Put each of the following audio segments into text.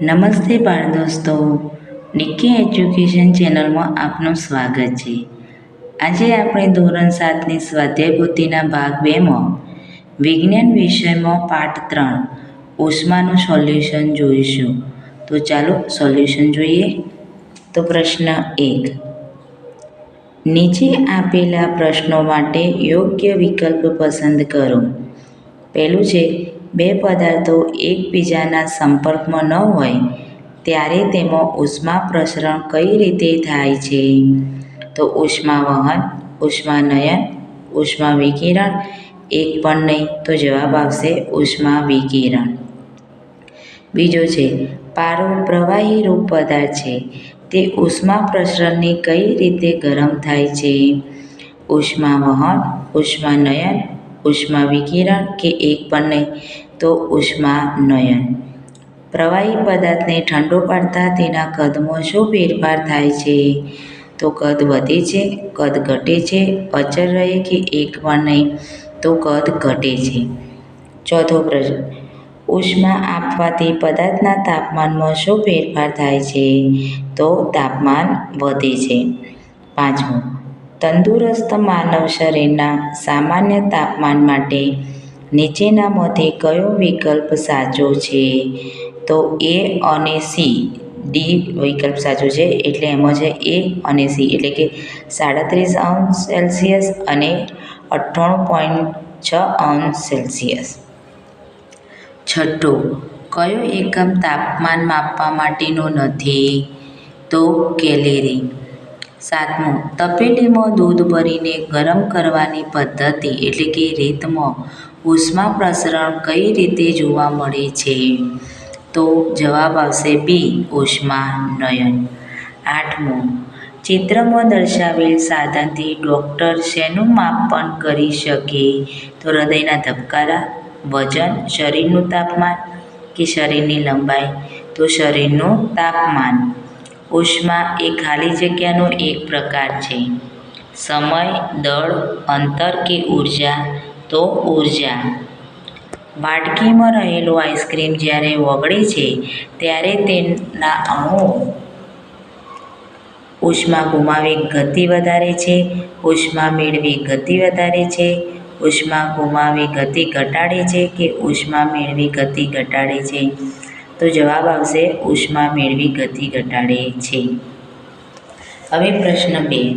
નમસ્તે બાળ દોસ્તો, ડીકે એજ્યુકેશન ચેનલમાં આપનું સ્વાગત છે. આજે આપણે ધોરણ 7ની સ્વાધ્યાય પોથીના ભાગ 2માં વિજ્ઞાન વિષયમાં પાઠ 3 ઉષ્માનું સોલ્યુશન જોઈશું. તો ચાલો સોલ્યુશન જોઈએ. તો પ્રશ્ન 1. નીચે આપેલા પ્રશ્નો માટે યોગ્ય વિકલ્પ પસંદ કરો. પહેલું છે, બે પદાર્થો એકબીજાના સંપર્કમાં ન હોય ત્યારે તેમાં ઉષ્મા પ્રસરણ કઈ રીતે થાય છે? તો ઉષ્માવહન, ઉષ્માનયન, ઉષ્માવિકિરણ. એક પણ નહીં, તો જવાબ આવશે ઉષ્માવિકિરણ. બીજો છે, પારો પ્રવાહી રૂપ પદાર્થ છે, તે ઉષ્મા પ્રસરણની કઈ રીતે ગરમ થાય છે? ઉષ્માવહન, ઉષ્માનયન, ઉષ્માવિકિરણ કે એક પણ નહીં, તો ઉષ્માનયન. પ્રવાહી પદાર્થને ઠંડો પાડતા તેના કદમાં શું ફેરફાર થાય છે? તો કદ વધે છે, કદ ઘટે છે, અચળ રહે કે એક પણ નહીં, તો કદ ઘટે છે. ચોથો પ્રશ્ન, ઉષ્મા આપવાથી પદાર્થના તાપમાનમાં શું ફેરફાર થાય છે? તો તાપમાન વધે છે. પાંચમું, તંદુરસ્ત માનવ શરીરના સામાન્ય તાપમાન માટે નીચેનામાંથી કયો વિકલ્પ સાચો છે? તો એ અને સી. ડી વિકલ્પ સાચો છે, એટલે એમાં છે એ અને સી, એટલે કે 37°C અને 98.6°C. છઠ્ઠું, કયો એકમ તાપમાન માપવા માટેનો નથી? તો કેલેરી. સાતમું, તપેલીમાં દૂધ ભરીને ગરમ કરવાની પદ્ધતિ એટલે કે રીતમાં ઉષ્મા પ્રસરણ કઈ રીતે જોવા મળે છે? તો જવાબ આવશે બી, ઉષ્માનયન. આઠમું, ચિત્રમાં દર્શાવેલ સાધનથી ડૉક્ટર શેનું માપન કરી શકે? તો હૃદયના ધબકારા, વજન, શરીરનું તાપમાન કે શરીરની લંબાઈ? તો શરીરનું તાપમાન. ઉષ્મા એ ખાલી જગ્યાનો એક પ્રકાર છે. સમય, દળ, અંતર કે ઉર્જા? તો ઉર્જા. વાટકીમાં રહેલો આઈસ્ક્રીમ જ્યારે ઓગળે છે ત્યારે તેના અણુઓ ઉષ્મા ગુમાવી ગતિ વધારે છે, ઉષ્મા મેળવી ગતિ વધારે છે, ઉષ્મા ગુમાવી ગતિ ઘટાડે છે કે ઉષ્મા મેળવી ગતિ ઘટાડે છે? તો જવાબ આવશે ઉષ્મા મેળવી ગતિ ઘટાડે છે. હવે પ્રશ્ન 2.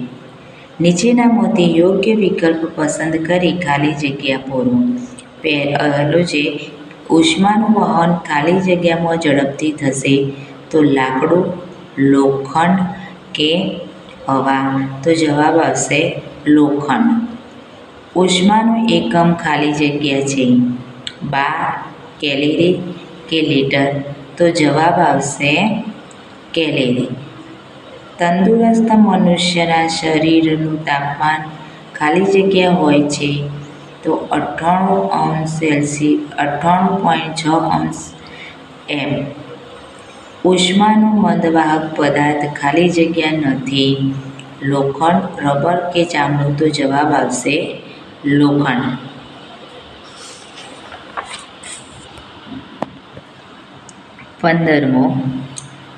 નીચેનામાંથી યોગ્ય વિકલ્પ પસંદ કરી ખાલી જગ્યા પૂરો. પહેલો છે, ઉષ્માનું વહન ખાલી જગ્યામાં ઝડપથી થશે. તો લાકડું, લોખંડ કે હવા? તો જવાબ આવશે લોખંડ. ઉષ્માનું એકમ ખાલી જગ્યા છે. બાર, કેલરી કે લીટર? તો જવાબ આવશે કેલરી. તંદુરસ્ત મનુષ્યના શરીરનું તાપમાન ખાલી જગ્યા હોય છે. તો 98°C, 98.6°M. ઉષ્માનું મંદવાહક પદાર્થ ખાલી જગ્યા નથી. લોખંડ, રબર કે ચામડું? તો જવાબ આવશે લોખંડ. 15મો,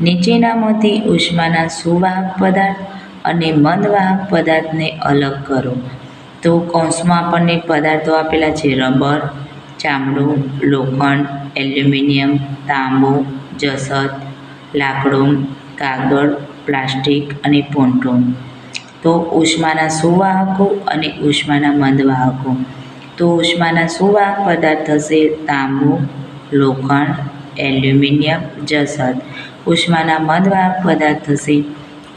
નીચેનામાંથી ઉષ્માના સુવાહક પદાર્થ અને મંદવાહક પદાર્થને અલગ કરો. તો કૌંસમાં આપણને પદાર્થો આપેલા છે: રબર, ચામડું, લોખંડ, એલ્યુમિનિયમ, તાંબુ, જસત, લાકડું, કાગળ, પ્લાસ્ટિક અને પોન્ટૂન. તો ઉષ્માના સુવાહકો અને ઉષ્માના મંદવાહકો. તો ઉષ્માના સુવાહક પદાર્થ થશે તાંબુ, લોખંડ, એલ્યુમિનિયમ, જસત. ઉષ્માના મંદવાહક પદાર્થ થશે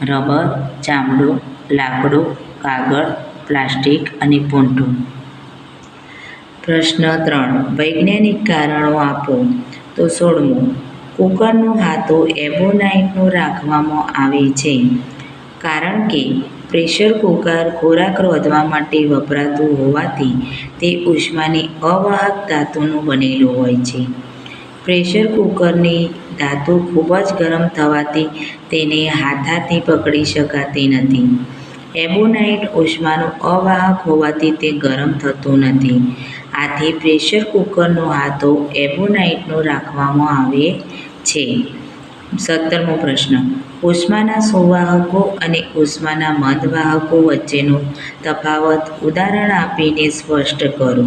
રબર, ચામડું, લાકડું, કાગળ, પ્લાસ્ટિક અને પોન્ટૂન. પ્રશ્ન 3. વૈજ્ઞાનિક કારણો આપો. તો 16મું, કુકરનું હાથું એબોનાઇટનું રાખવામાં આવે છે કારણ કે પ્રેશર કુકર ખોરાક રાંધવા માટે વપરાતું હોવાથી તે ઉષ્માની અવાહક ધાતુનું બનેલું હોય છે. પ્રેશર કુકરની ધાતુ ખૂબ જ ગરમ થવાથી તેને હાથાથી પકડી શકાતી નથી. એબોનાઇટ ઉષ્માનું અવાહક હોવાથી તે ગરમ થતું નથી. આથી પ્રેશર કુકરનો હાથો એબોનાઇટનો રાખવામાં આવે છે. 17મો પ્રશ્ન. ઉષ્માના સુવાહકો અને ઉષ્માના મંદવાહકો વચ્ચેનો તફાવત ઉદાહરણ આપીને સ્પષ્ટ કરો.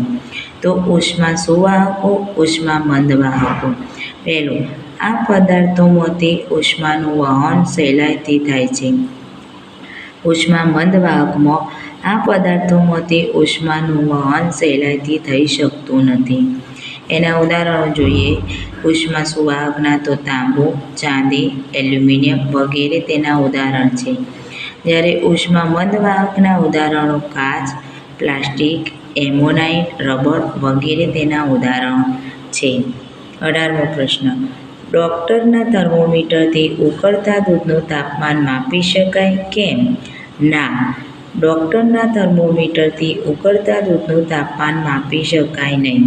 તો ઉષ્મા સુવાહકો, ઉષ્મા મંદવાહકો. પહેલું, આ પદાર્થોમાંથી ઉષ્માનું વહન સહેલાઈથી થાય છે. ઉષ્મા મંદવાહકમાં આ પદાર્થોમાંથી ઉષ્માનું વહન સહેલાઈથી થઈ શકતું નથી. એના ઉદાહરણો જોઈએ. ઉષ્મા સુવાહકના તો તાંબુ, ચાંદી, એલ્યુમિનિયમ વગેરે તેના ઉદાહરણ છે. જ્યારે ઉષ્મા મંદવાહકના ઉદાહરણો કાચ, પ્લાસ્ટિક, એમોનાઇટ, રબર વગેરે તેના ઉદાહરણ છે. 18મો પ્રશ્ન. ડોક્ટરના થર્મોમીટરથી ઉકળતા દૂધનું તાપમાન માપી શકાય કેમ? ના, ડોક્ટરના થર્મોમીટરથી ઉકળતા દૂધનું તાપમાન માપી શકાય નહીં.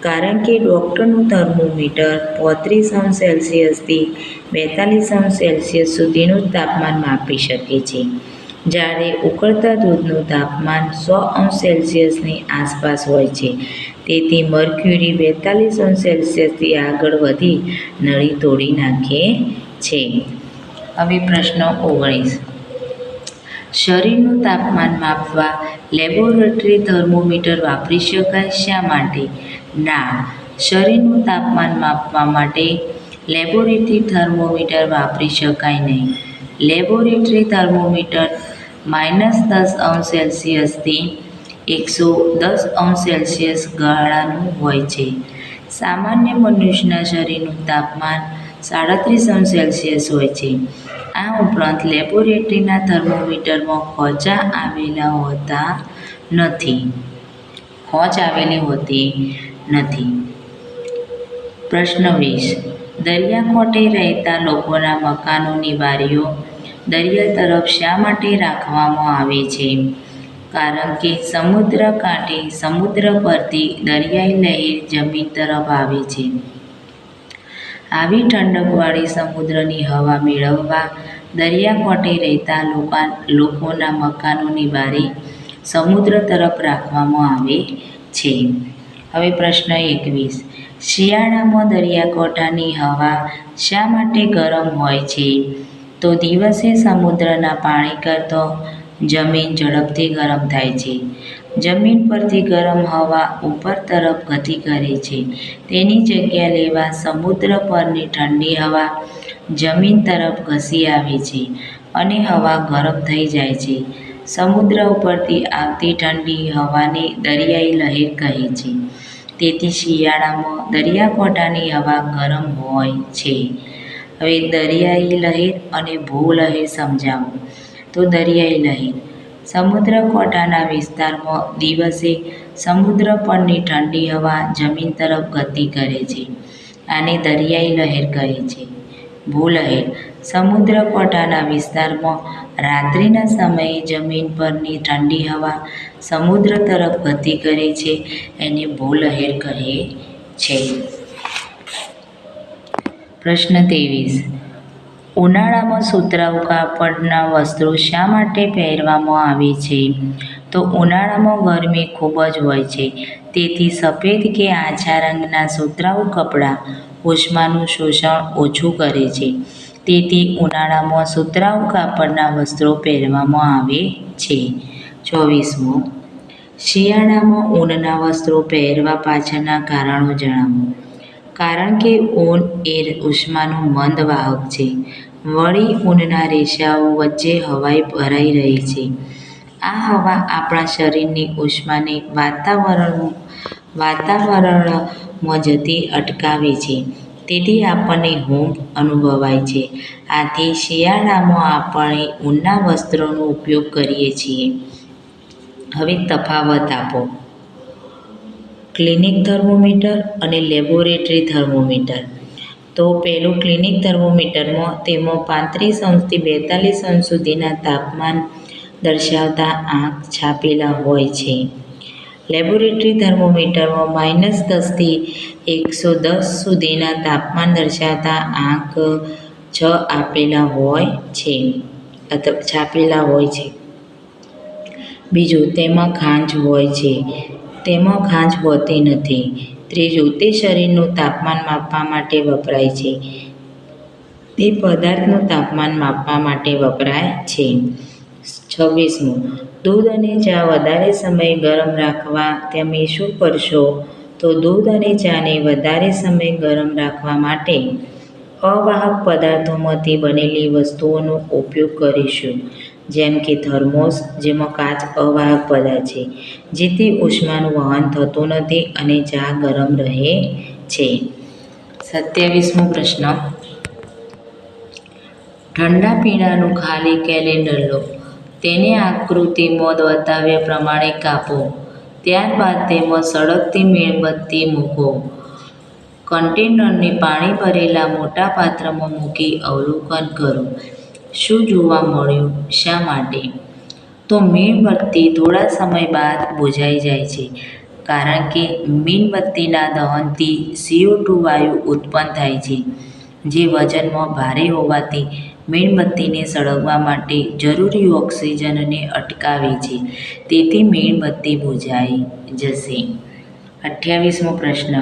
કારણ કે ડોક્ટરનું થર્મોમીટર 35°C થી 42°C સુધીનું જ તાપમાન માપી શકે છે. જ્યારે ઉકળતા દૂધનું તાપમાન 100°C ની આસપાસ હોય છે. તેથી મર્ક્યુરી 42°C થી આગળ વધી નળી તોડી નાખે છે. હવે પ્રશ્ન 19. શરીરનું તાપમાન માપવા લેબોરેટરી થર્મોમીટર વાપરી શકાય શા માટે? ના, શરીરનું તાપમાન માપવા માટે લેબોરેટરી થર્મોમીટર વાપરી શકાય નહીં. લેબોરેટરી થર્મોમીટર -10° થી 110° ગાળાનું હોય છે. સામાન્ય મનુષ્યના શરીરનું તાપમાન 37°C હોય છે. આ ઉપરાંત લેબોરેટરીના થર્મોમીટરમાં ખોંચા આવેલા હોતા નથી. ખોંચ આવેલી હોતી નથી. પ્રશ્ન 20. દરિયાકાંઠે રહેતા લોકોના મકાનોની બારીઓ દરિયા તરફ શા માટે રાખવામાં આવે છે? કારણ કે સમુદ્ર કાંઠે સમુદ્ર પરથી દરિયાઈ લહેર જમીન તરફ આવે છે. આવી ઠંડકવાળી સમુદ્રની હવા મેળવવા દરિયાકાંઠે રહેતા લોકોના મકાનોની બારી સમુદ્ર તરફ રાખવામાં આવે છે. હવે પ્રશ્ન 21. શિયાળામાં દરિયાકાંઠાની હવા શા માટે ગરમ હોય છે? તો દિવસે સમુદ્રના પાણી કરતાં જમીન ઝડપથી ગરમ થાય છે. જમીન પરથી ગરમ હવા ઉપર તરફ ગતિ કરે છે. તેની જગ્યા લેવા સમુદ્ર પરની ઠંડી હવા જમીન તરફ ઘસી આવે છે અને હવા ગરમ થઈ જાય છે. સમુદ્ર ઉપરથી આવતી ઠંડી હવાને દરિયાઈ લહેર કહે છે. તેથી શિયાળામાં દરિયાકાંઠાની હવા ગરમ હોય છે. હવે દરિયાઈ લહેર અને ભૂલહેર સમજાવો. તો દરિયાઈ લહેર સમુદ્રકાંઠાના વિસ્તારમાં દિવસે સમુદ્ર પરની ઠંડી હવા જમીન તરફ ગતિ કરે છે. આને દરિયાઈ લહેર કહે છે. ભૂલહેર સમુદ્રકાંઠાના વિસ્તારમાં રાત્રિના સમયે જમીન પરની ઠંડી હવા સમુદ્ર તરફ ગતિ કરે છે. એને ભૂલહેર કહે છે. પ્રશ્ન 23. ઉનાળામાં સુતરાઉ કાપડના વસ્ત્રો શા માટે પહેરવામાં આવે છે? તો ઉનાળામાં ગરમી ખૂબ જ હોય છે. તેથી સફેદ કે આછા રંગના સુતરાઉ કપડાં ઉષ્માનું શોષણ ઓછું કરે છે. તેથી ઉનાળામાં સુતરાઉ કાપડના વસ્ત્રો પહેરવામાં આવે છે. 24મો. શિયાળામાં ઊનના વસ્ત્રો પહેરવા પાછળના કારણો જણાવો. કારણ કે ઊન એ ઉષ્માનું મંદવાહક છે. વળી ઊનના રેસાઓ વચ્ચે હવા ભરાઈ રહી છે. આ હવા આપણા શરીરની ઉષ્માને વાતાવરણમાં જતી અટકાવે છે. તેથી આપણને હૂંફ અનુભવાય છે. આથી શિયાળામાં આપણે ઊનના વસ્ત્રોનો ઉપયોગ કરીએ છીએ. હવે તફાવત આપો. ક્લિનિક થર્મોમીટર અને લેબોરેટરી થર્મોમીટર. તો પહેલું ક્લિનિક થર્મોમીટરમાં તેમાં 35° થી 42° સુધીના તાપમાન દર્શાવતા આંક છાપેલા હોય છે. લેબોરેટરી થર્મોમીટરમાં -10 થી 110 સુધીના તાપમાન દર્શાવતા આંક 6 આપેલા હોય છે અથવા છાપેલા હોય છે. બીજું, તેમાં ખાંજ હોય છે. તેમાં ખાંજ હોતી નથી. ત્રીજું, તે શરીરનું તાપમાન માપવા માટે વપરાય છે. તે પદાર્થનું તાપમાન માપવા માટે વપરાય છે. 26મું, દૂધ અને ચા વધારે સમય ગરમ રાખવા તમે શું કરશો? તો દૂધ અને ચાને વધારે સમય ગરમ રાખવા માટે અવાહક પદાર્થોમાંથી બનેલી વસ્તુઓનો ઉપયોગ કરીશું, જેમ કે થર્મોસ, જેમાં કાચ અવાહક પદાર્થ છે, જેથી ઉષ્માનું વહન થતું નથી અને ચા ગરમ રહે છે. 27મો પ્રશ્ન, ઠંડા પીણાનું ખાલી કેલેન્ડર લો, તેને આકૃતિમાં બતાવ્યા પ્રમાણે કાપો. ત્યારબાદ તેમાં સળગતી મીણબત્તી મૂકો. કન્ટેનરને પાણી ભરેલા મોટા પાત્રમાં મૂકી અવલોકન કરો. શું જોવા મળ્યું? શા માટે? તો મીણબત્તી થોડા સમય બાદ બુઝાઈ જાય છે, કારણ કે મીણબત્તીના દહનથી CO2 વાયુ ઉત્પન્ન થાય છે, જે વજનમાં ભારે હોવાથી મીણબત્તીને સળગવા માટે જરૂરી ઓક્સિજનને અટકાવે છે, તેથી મીણબત્તી બુઝાઈ જશે. 28મો પ્રશ્ન,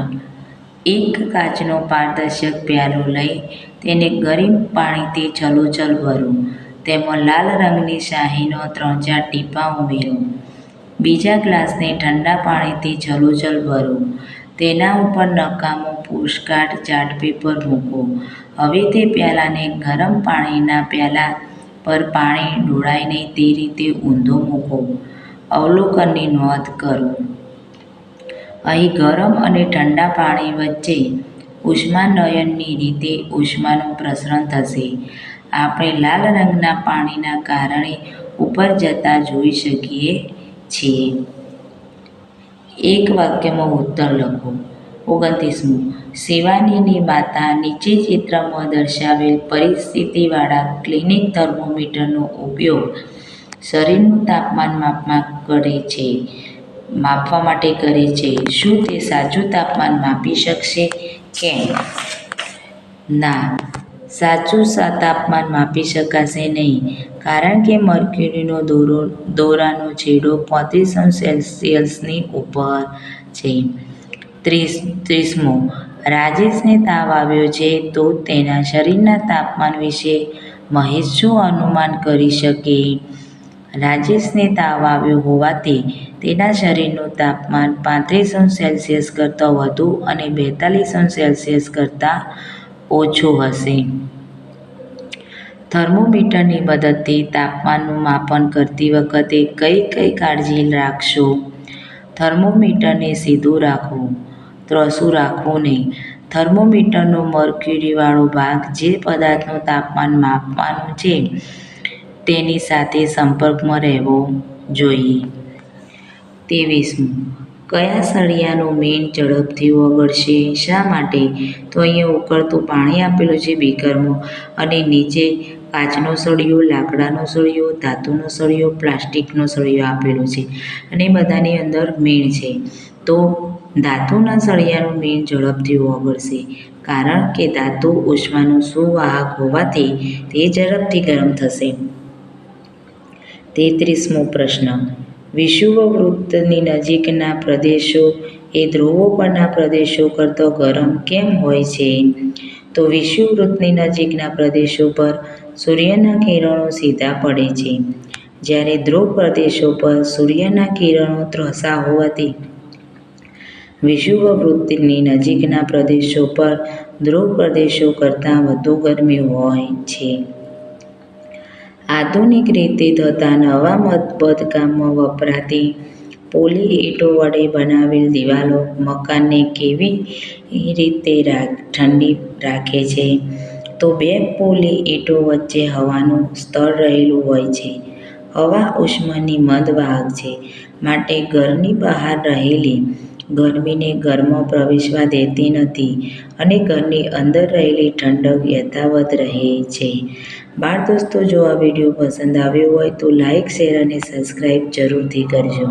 એક કાચનો પારદર્શક પ્યાલો લઈ તેને ગરમ પાણીથી છલોછલ ભરો. તેમાં લાલ રંગની શાહીનો 3-4 ટીપાં ઉમેરો. બીજા ગ્લાસને ઠંડા પાણીથી છલોછલ ભરો. તેના ઉપર નકામું પોસ્ટકાર્ડ ચાર્ટ પેપર મૂકો. હવે તે પ્યાલાને ગરમ પાણીના પ્યાલા પર પાણી ઢોળાય નહીં તે રીતે ઊંધો મૂકો. અવલોકનની નોંધ કરો. અહીં ગરમ અને ઠંડા પાણી વચ્ચે ઉષ્માનયનની રીતે ઉષ્માનું પ્રસરણ થશે. આપણે લાલ રંગના પાણીના કારણે ઉપર જતા જોઈ શકીએ છીએ. એક વાક્યમાં ઉત્તર લખો. 29મું, શિવાનીની માતા નીચે ચિત્રમાં દર્શાવેલ પરિસ્થિતિવાળા ક્લિનિક થર્મોમીટરનો ઉપયોગ શરીરનું તાપમાન માપવા માટે કરે છે. શું તે સાચું તાપમાન માપી શકશે? કેમ? ના, સાચું તાપમાન માપી શકાશે નહીં, કારણ કે મર્ક્યુરીનો દોરાનો છેડો 35°C ઉપર છે. 30મો, રાજેશને તાવ આવ્યો છે, તો તેના શરીરના તાપમાન વિશે મહેશ શું અનુમાન કરી શકે? રાજેશને તાવ આવ્યો હોવાથી તેના શરીરનું તાપમાન 35°C કરતાં વધુ અને 42°C કરતાં ઓછું હશે. થર્મોમીટરની મદદથી તાપમાનનું માપન કરતી વખતે કઈ કાળજી રાખશો? થર્મોમીટરને સીધું રાખવું, ત્રણસું રાખવું નહીં. થર્મોમીટરનો મર્ક્યુરીવાળો ભાગ જે પદાર્થનું તાપમાન માપવાનું છે તેની સાથે સંપર્કમાં રહેવો જોઈએ. 23મું, કયા સળિયાનું મીણ ઝડપથી ઓગળશે? શા માટે? તો અહીંયા ઉકળતું પાણી આપેલું છે બીકરમાં, અને નીચે કાચનો સળિયો, લાકડાનો સળિયો, ધાતુનો સળિયો, પ્લાસ્ટિકનો સળિયો આપેલો છે, અને બધાની અંદર મીણ છે. તો ધાતુના સળિયાનું મીણ ઝડપથી ઓગળશે, કારણ કે ધાતુ ઉષ્માનું સુવાહક હોવાથી તે ઝડપથી ગરમ થશે. 33મો પ્રશ્ન, વિષુવવૃત્તની નજીકના પ્રદેશો એ ધ્રુવો પરના પ્રદેશો કરતાં ગરમ કેમ હોય છે? તો વિષુવવૃત્તની નજીકના પ્રદેશો પર સૂર્યના કિરણો સીધા પડે છે, જ્યારે ધ્રુવ પ્રદેશો પર સૂર્યના કિરણો ત્રાંસા હોવાથી વિષુવવૃત્તની નજીકના પ્રદેશો પર ધ્રુવ પ્રદેશો કરતાં વધુ ગરમી હોય છે. આધુનિક રીતે થતા નવા બાંધકામમાં વપરાતી પોલી ઈંટો વડે બનાવેલ દિવાલો મકાનને કેવી રીતે ઠંડી રાખે છે? તો બે પોલી ઈંટો વચ્ચે હવાનું સ્તર રહેલું હોય છે. હવા ઉષ્માની મંદ વાહક છે, માટે ઘરની બહાર રહેલી ગરમીને ઘરમાં પ્રવેશવા દેતી નથી, અને ઘરની અંદર રહેલી ઠંડક યથાવત રહે છે. બાળ દોસ્તો, જો આ વિડીયો પસંદ આવ્યો હોય તો લાઇક, શેર અને સબસ્ક્રાઈબ જરૂરથી કરજો.